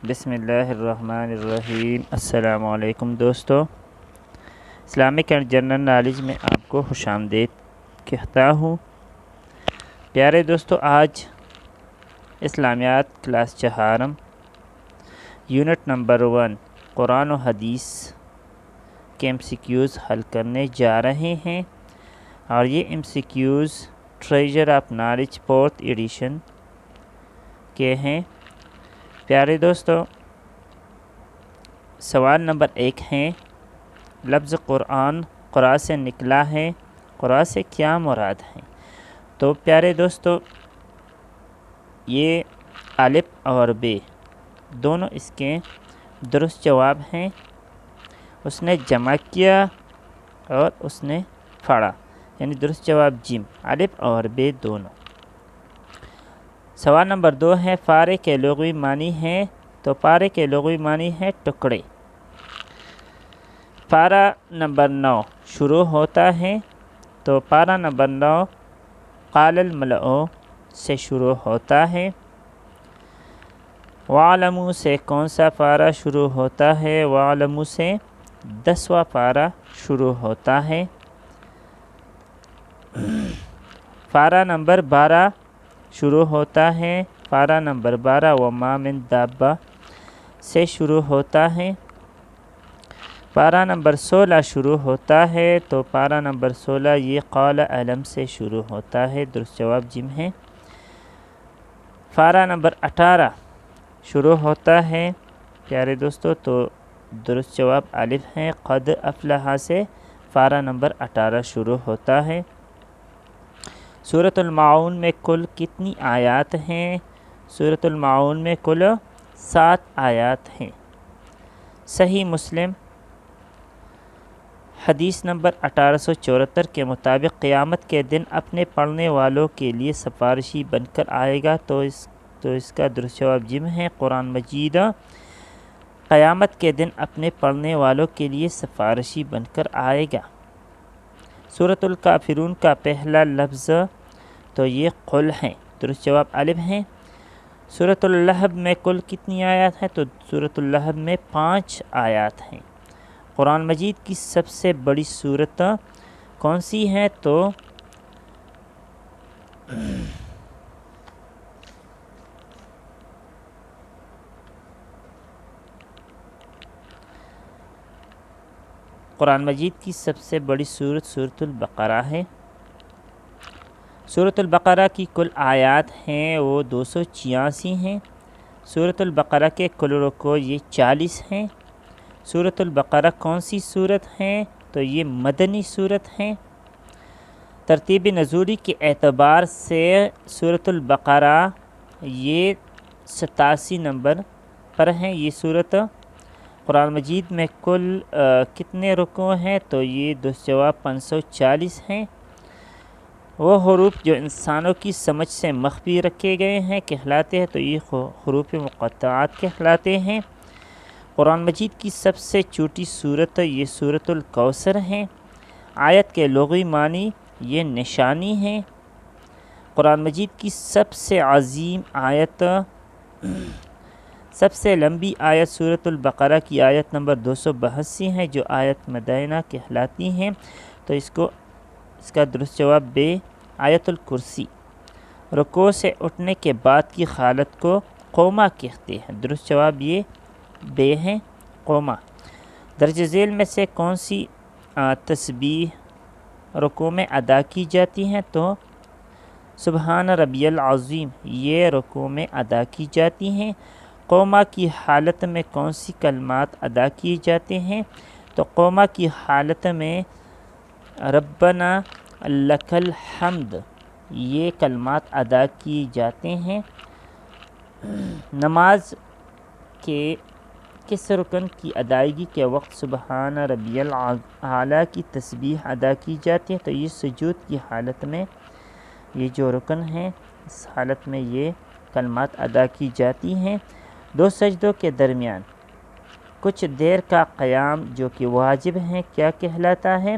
بسم اللہ الرحمن الرحیم۔ السلام علیکم دوستو، اسلامک اینڈ جنرل نالج میں آپ کو خوش آمدید کہتا ہوں۔ پیارے دوستو، آج اسلامیات کلاس چہارم یونٹ نمبر 1 قرآن و حدیث کے MCQs حل کرنے جا رہے ہیں، اور یہ MCQs treasure of knowledge 4th edition کے ہیں۔ پیارے دوستو، سوال نمبر 1 ہے، لفظ قرآن قرآن سے نکلا ہے، قرآن سے کیا مراد ہے؟ تو پیارے دوستو، یہ الف اور بے دونوں اس کے درست جواب ہیں۔ اس نے جمع کیا اور اس نے پھاڑا، یعنی درست جواب جیم، الف اور بے دونوں۔ سوال نمبر 2 ہے، پارے کے لغوی معنی ہے؟ تو پارے کے لغوی معنی ہے ٹکڑے۔ پارہ نمبر 9 شروع ہوتا ہے، تو پارہ نمبر 9 قال الملأ سے شروع ہوتا ہے۔ وَعْلَمُوا سے کون سا پارہ شروع ہوتا ہے؟ وَعْلَمُوا سے 10واں پارہ شروع ہوتا ہے۔ پارہ نمبر 12 شروع ہوتا ہے، پارہ نمبر 12 وَمَا مِن دَابَّةٍ سے شروع ہوتا ہے۔ پارہ نمبر 16 شروع ہوتا ہے، تو پارہ نمبر 16 یہ قال علم سے شروع ہوتا ہے، درست جواب جیم ہے۔ پارہ نمبر 18 شروع ہوتا ہے پیارے دوستو، تو درست جواب الف ہے، قد افلح سے پارہ نمبر 18 شروع ہوتا ہے۔ سورۃ الماعون میں کل کتنی آیات ہیں؟ سورۃ الماعون میں کل 7 آیات ہیں۔ صحیح مسلم حدیث نمبر 1874 کے مطابق قیامت کے دن اپنے پڑھنے والوں کے لیے سفارشی بن کر آئے گا، تو اس کا درست جواب جم ہے، قرآن مجید قیامت کے دن اپنے پڑھنے والوں کے لیے سفارشی بن کر آئے گا۔ سورۃ الکافرون کا پہلا لفظ تو یہ قل ہے، درست جواب الف ہے۔ سورۃ اللہب میں کل کتنی آیات ہیں؟ تو سورۃ اللہب میں 5 آیات ہیں۔ قرآن مجید کی سب سے بڑی سورت کون سی ہے؟ تو قرآن مجید کی سب سے بڑی سورت سورۃ البقرہ ہے۔ سورۃ البقرہ کی کل آیات ہیں وہ 286 ہیں۔ سورۃ البقرہ کے کل رکوع یہ 40 ہیں۔ سورۃ البقرہ کون سی سورت ہیں؟ تو یہ مدنی سورت ہیں۔ ترتیب نزولی کے اعتبار سے سورۃ البقرہ یہ 87 نمبر پر ہیں۔ یہ سورت قرآن مجید میں کل کتنے رکوع ہیں؟ تو یہ درست جواب 540 ہیں۔ وہ حروف جو انسانوں کی سمجھ سے مخفی رکھے گئے ہیں کہلاتے ہیں، تو یہ حروف مقطعات کہلاتے ہیں۔ قرآن مجید کی سب سے چھوٹی سورت یہ سورۃ الکوثر ہے۔ آیت کے لغوی معنی یہ نشانی ہے۔ قرآن مجید کی سب سے عظیم آیت، سب سے لمبی آیت سورۃ البقرہ کی آیت نمبر 282 ہے، جو آیت مدینہ کہلاتی ہیں، تو اس کا درست جواب بے، آیت الکرسی۔ رکوع سے اٹھنے کے بعد کی حالت کو قوما کہتے ہیں، درست جواب یہ بے ہے، قوما۔ درج ذیل میں سے کون سی تسبیح رکوع میں ادا کی جاتی ہیں؟ تو سبحان ربی العظیم یہ رکوع میں ادا کی جاتی ہیں۔ قوما کی حالت میں کون سی کلمات ادا کیے جاتے ہیں؟ تو قوما کی حالت میں ربنا لک الحمد یہ کلمات ادا کیے جاتے ہیں۔ نماز کے کس رکن کی ادائیگی کے وقت سبحان ربی الاعلیٰ کی تسبیح ادا کی جاتی ہے؟ تو یہ سجود کی حالت میں، یہ جو رکن ہے اس حالت میں یہ کلمات ادا کی جاتی ہیں۔ 2 سجدوں کے درمیان کچھ دیر کا قیام جو کہ واجب ہے کیا کہلاتا ہے؟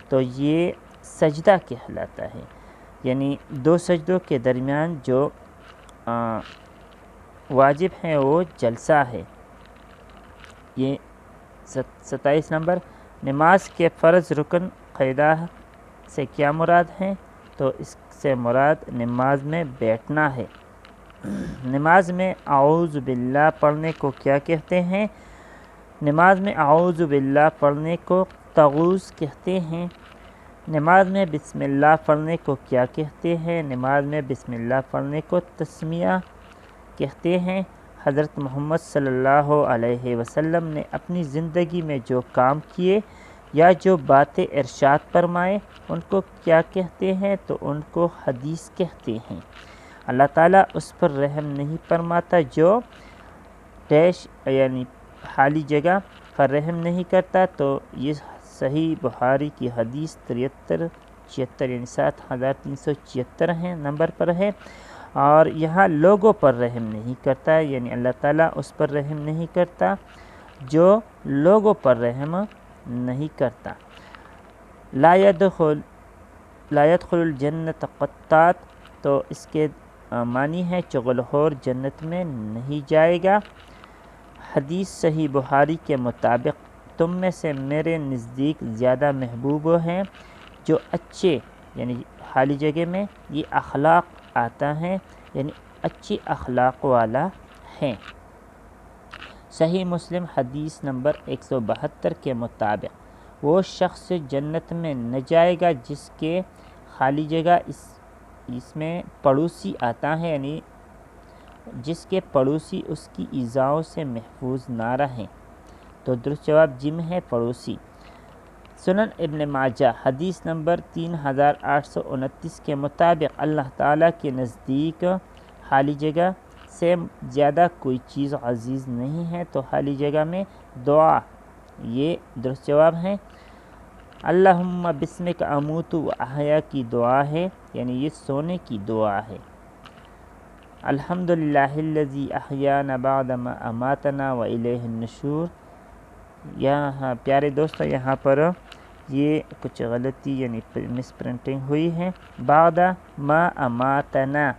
تو یہ سجدہ کہلاتا ہے، یعنی 2 سجدوں کے درمیان جو واجب ہے وہ جلسہ ہے، یہ 27 نمبر، نماز کے فرض رکن قاعدہ سے کیا مراد ہے؟ تو اس سے مراد نماز میں بیٹھنا ہے۔ نماز میں اعوذ باللہ پڑھنے کو کیا کہتے ہیں؟ نماز میں اعوذ باللہ پڑھنے کو تغوذ کہتے ہیں۔ نماز میں بسم اللہ پڑھنے کو کیا کہتے ہیں؟ نماز میں بسم اللہ پڑھنے کو تسمیہ کہتے ہیں۔ حضرت محمد صلی اللہ علیہ وسلم نے اپنی زندگی میں جو کام کیے یا جو باتیں ارشاد فرمائے ان کو کیا کہتے ہیں؟ تو ان کو حدیث کہتے ہیں۔ اللہ تعالیٰ اس پر رحم نہیں فرماتا جو ڈیش یعنی خالی جگہ پر رحم نہیں کرتا، تو یہ صحیح بخاری کی حدیث 7376 یعنی 7376 ہیں نمبر پر ہے۔ اور یہاں لوگوں پر رحم نہیں کرتا، یعنی اللہ تعالیٰ اس پر رحم نہیں کرتا جو لوگوں پر رحم نہیں کرتا۔ لا يدخل الجنت قطات، تو اس کے معنی ہے چغل خور جنت میں نہیں جائے گا۔ حدیث صحیح بخاری کے مطابق تم میں سے میرے نزدیک زیادہ محبوب ہیں جو اچھے یعنی خالی جگہ میں یہ اخلاق آتا ہے یعنی اچھی اخلاق والا ہیں۔ صحیح مسلم حدیث نمبر 172 کے مطابق وہ شخص جنت میں نہ جائے گا جس کے خالی جگہ اس میں پڑوسی آتا ہے، یعنی جس کے پڑوسی اس کی ایذاؤں سے محفوظ نہ رہیں۔ تو درست جواب جم ہے پڑوسی۔ سنن ابن ماجہ حدیث نمبر 3829 کے مطابق اللہ تعالیٰ کے نزدیک خالی جگہ سے زیادہ کوئی چیز عزیز نہیں ہے، تو خالی جگہ میں دعا یہ درست جواب ہے۔ اللہم بسمک اموت و احیا کی دعا ہے، یعنی یہ سونے کی دعا ہے۔ الحمدللہ الذی احیانا بعد ما اماتنا و الیہ النشور۔ یہاں پیارے دوستو یہاں پر یہ کچھ غلطی یعنی مس پرنٹنگ ہوئی ہے، بعد ما اماتنا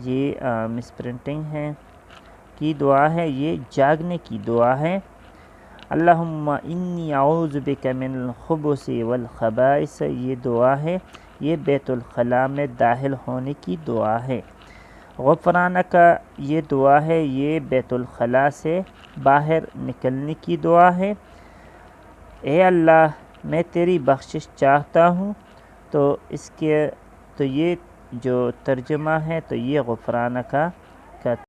یہ مس پرنٹنگ ہے کی دعا ہے، یہ جاگنے کی دعا ہے۔ اللہم انی اعوذ بک من الخبث والخبائث یہ دعا ہے، یہ بیت الخلاء میں داخل ہونے کی دعا ہے۔ غفرانک یہ دعا ہے، یہ بیت الخلاء سے باہر نکلنے کی دعا ہے۔ اے اللہ میں تیری بخشش چاہتا ہوں، تو یہ جو ترجمہ ہے تو یہ غفرانک کا